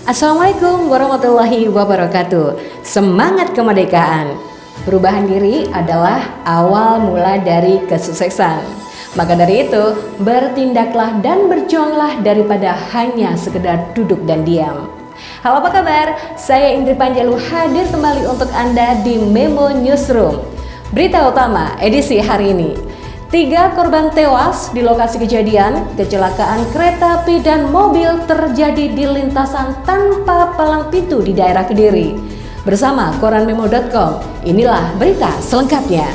Assalamualaikum warahmatullahi wabarakatuh. Semangat kemerdekaan. Perubahan diri adalah awal mula dari kesuksesan. Maka dari itu, bertindaklah dan berjuanglah daripada hanya sekedar duduk dan diam. Halo, apa kabar? Saya Indri Panjalu hadir kembali untuk Anda di Memo Newsroom. Berita utama edisi hari ini. 3 korban tewas di lokasi kejadian kecelakaan kereta api dan mobil terjadi di lintasan tanpa palang pintu di daerah Kediri. Bersama koranmemo.com, inilah berita selengkapnya.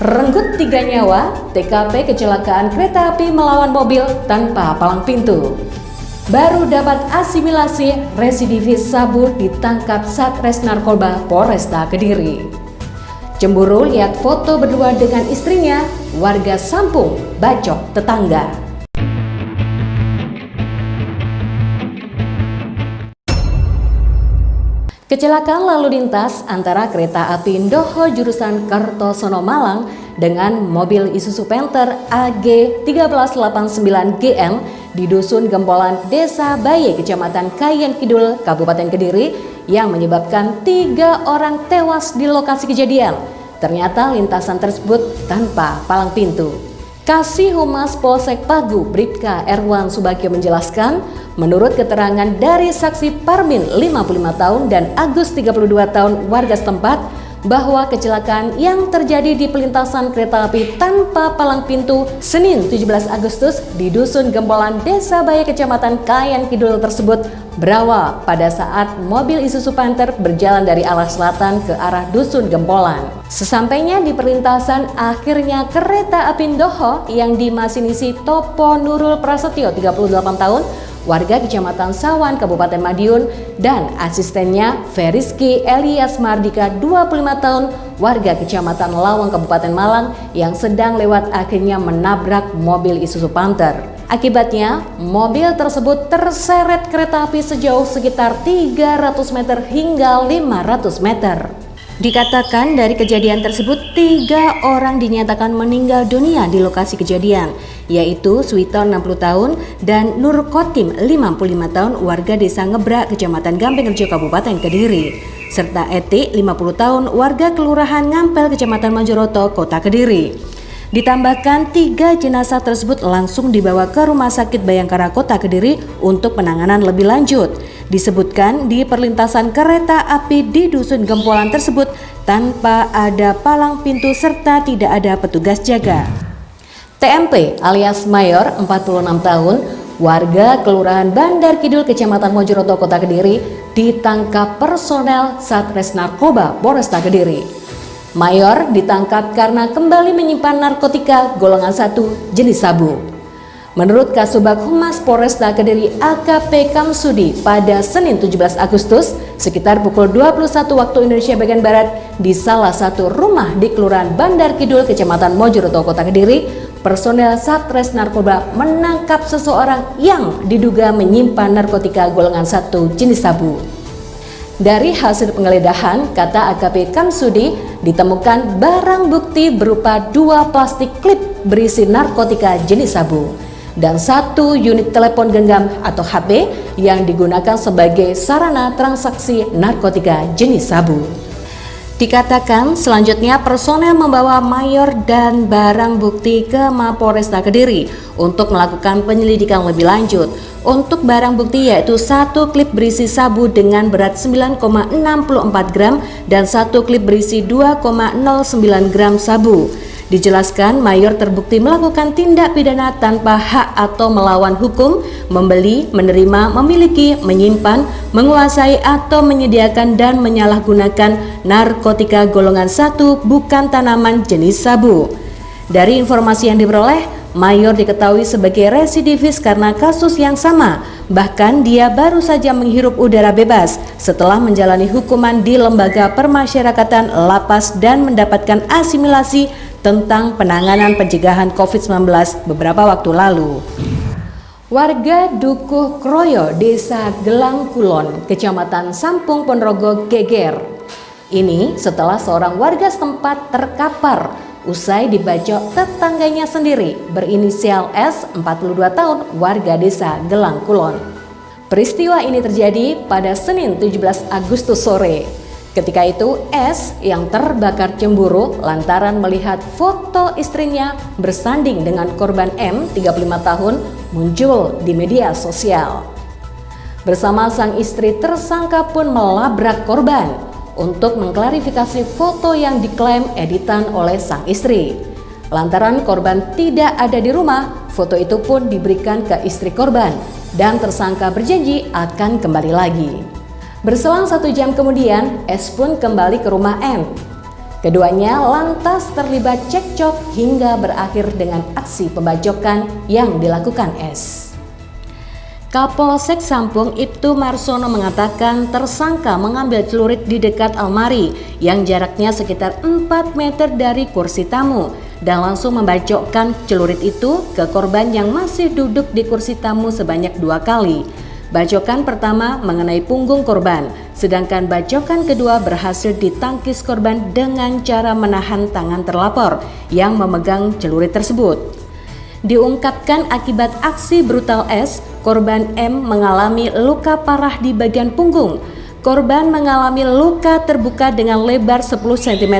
Renggut 3 nyawa, TKP kecelakaan kereta api melawan mobil tanpa palang pintu. Baru dapat asimilasi, residivis sabu ditangkap Satres Narkoba Polresta Kediri. Cemburu lihat foto berdua dengan istrinya, warga Sampung bacok tetangga. Kecelakaan lalu lintas antara kereta api Indoho jurusan Kertosono Malang dengan mobil Isuzu Panther AG 1389 GM di Dusun Gempolan, Desa Baye, Kecamatan Kayen Kidul, Kabupaten Kediri yang menyebabkan 3 orang tewas di lokasi kejadian. Ternyata lintasan tersebut tanpa palang pintu. Kasih Humas Polsek Pagu, Bribka Erwan Subagio menjelaskan, menurut keterangan dari saksi Parmin 55 tahun dan Agus 32 tahun warga setempat, bahwa kecelakaan yang terjadi di pelintasan kereta api tanpa palang pintu Senin 17 Agustus di Dusun Gempolan, Desa Baye, Kecamatan Kayen Kidul tersebut berawal pada saat mobil Isuzu Panther berjalan dari arah selatan ke arah Dusun Gempolan. Sesampainya di perlintasan, akhirnya kereta api Indoho yang dimasinisi Topo Nurul Prasetyo 38 tahun warga Kecamatan Sawan, Kabupaten Madiun, dan asistennya Feriski Elias Mardika 25 tahun warga Kecamatan Lawang, Kabupaten Malang yang sedang lewat akhirnya menabrak mobil Isuzu Panther. Akibatnya, mobil tersebut terseret kereta api sejauh sekitar 300 meter hingga 500 meter. Dikatakan dari kejadian tersebut 3 orang dinyatakan meninggal dunia di lokasi kejadian, yaitu Suwiton 60 tahun dan Nur Kotim 55 tahun warga Desa Ngebrak, Kecamatan Gampeng Rejo, Kabupaten Kediri, serta Eti 50 tahun warga Kelurahan Ngampel, Kecamatan Majoroto, Kota Kediri. Ditambahkan 3 jenazah tersebut langsung dibawa ke Rumah Sakit Bayangkara Kota Kediri untuk penanganan lebih lanjut. Disebutkan di perlintasan kereta api di Dusun Gempolan tersebut tanpa ada palang pintu serta tidak ada petugas jaga. TMP alias Mayor 46 tahun warga Kelurahan Bandar Kidul, Kecamatan Mojoroto, Kota Kediri ditangkap personel Satres Narkoba Polresta Kediri. Mayor ditangkap karena kembali menyimpan narkotika golongan 1 jenis sabu. Menurut Kasubag Humas Polresta Kediri AKP Kamsudi pada Senin 17 Agustus sekitar pukul 21 waktu Indonesia bagian Barat di salah satu rumah di Kelurahan Bandar Kidul, Kecamatan Mojoroto, Kota Kediri, personel Satres Narkoba menangkap seseorang yang diduga menyimpan narkotika golongan 1 jenis sabu. Dari hasil penggeledahan, kata AKP Kamsudi, ditemukan barang bukti berupa 2 plastik klip berisi narkotika jenis sabu dan 1 unit telepon genggam atau HP yang digunakan sebagai sarana transaksi narkotika jenis sabu. Dikatakan selanjutnya personel membawa Mayor dan barang bukti ke Mapolresta Kediri untuk melakukan penyelidikan lebih lanjut. Untuk barang bukti yaitu 1 klip berisi sabu dengan berat 9,64 gram dan 1 klip berisi 2,09 gram sabu. Dijelaskan Mayor terbukti melakukan tindak pidana tanpa hak atau melawan hukum, membeli, menerima, memiliki, menyimpan, menguasai atau menyediakan dan menyalahgunakan narkotika golongan 1 bukan tanaman jenis sabu. Dari informasi yang diperoleh, Mayor diketahui sebagai residivis karena kasus yang sama. Bahkan dia baru saja menghirup udara bebas setelah menjalani hukuman di Lembaga Permasyarakatan Lapas dan mendapatkan asimilasi tentang penanganan pencegahan COVID-19 beberapa waktu lalu. Warga Dukuh Kroyo, Desa Gelang Kulon, Kecamatan Sampung Ponorogo geger. Ini setelah seorang warga setempat terkapar usai dibacok tetangganya sendiri berinisial S, 42 tahun, warga Desa Gelang Kulon. Peristiwa ini terjadi pada Senin 17 Agustus sore. Ketika itu, S yang terbakar cemburu lantaran melihat foto istrinya bersanding dengan korban M, 35 tahun, muncul di media sosial. Bersama sang istri, tersangka pun melabrak korban untuk mengklarifikasi foto yang diklaim editan oleh sang istri. Lantaran korban tidak ada di rumah, foto itu pun diberikan ke istri korban dan tersangka berjanji akan kembali lagi. Berselang 1 jam kemudian, S pun kembali ke rumah M. Keduanya lantas terlibat cekcok hingga berakhir dengan aksi pembacokan yang dilakukan S. Kapolsek Sampung Ibtu Marsono mengatakan tersangka mengambil celurit di dekat almari yang jaraknya sekitar 4 meter dari kursi tamu dan langsung membacokkan celurit itu ke korban yang masih duduk di kursi tamu sebanyak 2 kali. Bacokan pertama mengenai punggung korban, sedangkan bacokan kedua berhasil ditangkis korban dengan cara menahan tangan terlapor yang memegang celurit tersebut. Diungkapkan akibat aksi brutal S, korban M mengalami luka parah di bagian punggung. Korban mengalami luka terbuka dengan lebar 10 cm,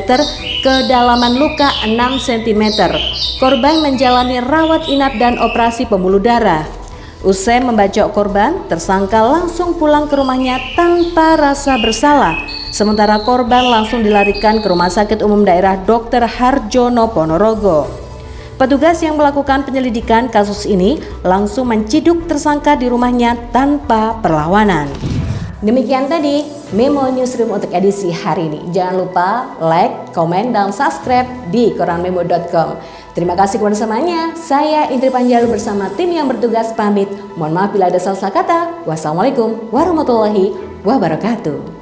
kedalaman luka 6 cm. Korban menjalani rawat inap dan operasi pembuluh darah. Usai membacok korban, tersangka langsung pulang ke rumahnya tanpa rasa bersalah. Sementara korban langsung dilarikan ke Rumah Sakit Umum Daerah Dr. Harjono Ponorogo. Petugas yang melakukan penyelidikan kasus ini langsung menciduk tersangka di rumahnya tanpa perlawanan. Demikian tadi Memo Newsroom untuk edisi hari ini. Jangan lupa like, komen, dan subscribe di koranmemo.com. Terima kasih kebersamanya. Saya Indri Panjalu bersama tim yang bertugas pamit. Mohon maaf bila ada salah kata. Wassalamualaikum warahmatullahi wabarakatuh.